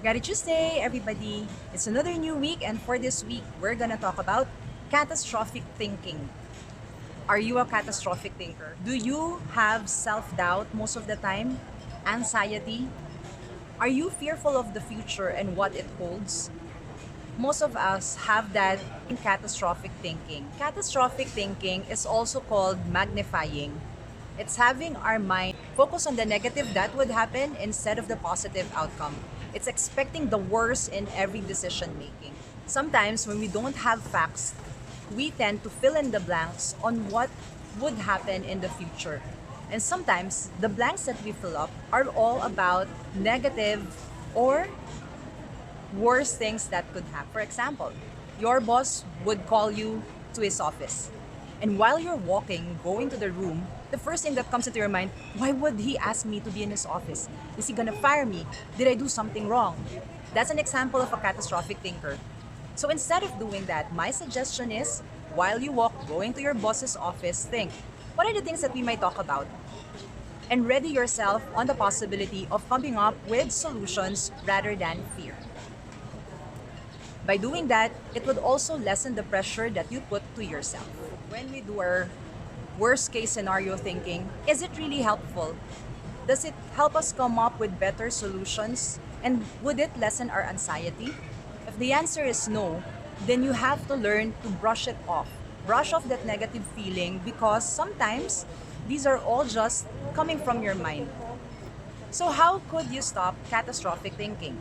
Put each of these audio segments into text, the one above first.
Got it Tuesday, everybody. It's another new week, and for this week, we're gonna talk about catastrophic thinking. Are you a catastrophic thinker? Do you have self doubt most of the time? Anxiety? Are you fearful of the future and what it holds? Most of us have that in catastrophic thinking. Catastrophic thinking is also called magnifying. It's having our mind focus on the negative that would happen instead of the positive outcome. It's expecting the worst in every decision making. Sometimes, when we don't have facts, we tend to fill in the blanks on what would happen in the future. And sometimes, the blanks that we fill up are all about negative or worst things that could happen. For example, your boss would call you to his office. And while you're walking, going to the room, the first thing that comes into your mind, why would he ask me to be in his office? Is he gonna fire me? Did I do something wrong? That's an example of a catastrophic thinker. So instead of doing that, my suggestion is while you walk going to your boss's office, think, what are the things that we might talk about? And ready yourself on the possibility of coming up with solutions rather than fear. By doing that, it would also lessen the pressure that you put to yourself. When we do our worst case scenario thinking, is it really helpful? Does it help us come up with better solutions? And would it lessen our anxiety? If the answer is no, then you have to learn to brush it off. Brush off that negative feeling because sometimes these are all just coming from your mind. So, how could you stop catastrophic thinking?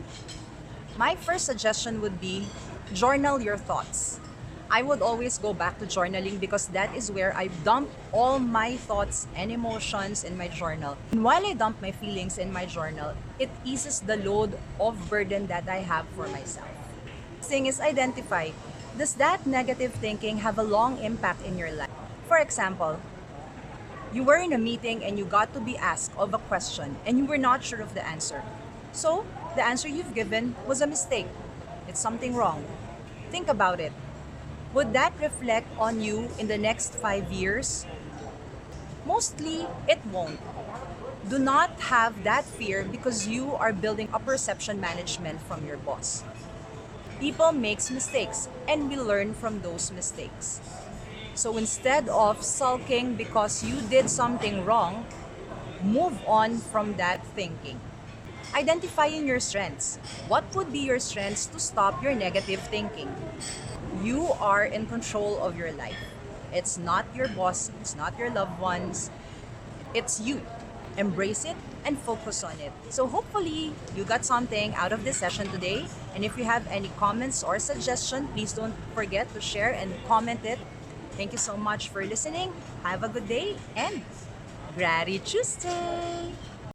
My first suggestion would be journal your thoughts. I would always go back to journaling because that is where I dump all my thoughts and emotions in my journal. And while I dump my feelings in my journal, it eases the load of burden that I have for myself. Thing is identify, does that negative thinking have a long impact in your life? For example, you were in a meeting and you got to be asked of a question and you were not sure of the answer. So, the answer you've given was a mistake. It's something wrong. Think about it. Would that reflect on you in the next 5 years? Mostly, it won't. Do not have that fear because you are building a perception management from your boss. People makes mistakes and we learn from those mistakes. So instead of sulking because you did something wrong, move on from that thinking. Identifying your strengths. What would be your strengths to stop your negative thinking? You are in control of your life. It's not your boss, it's not your loved ones, it's you. Embrace it and focus on it. So hopefully you got something out of this session today. And if you have any comments or suggestion, please don't forget to share and comment it. Thank you so much for listening. Have a good day and Gratitude Tuesday!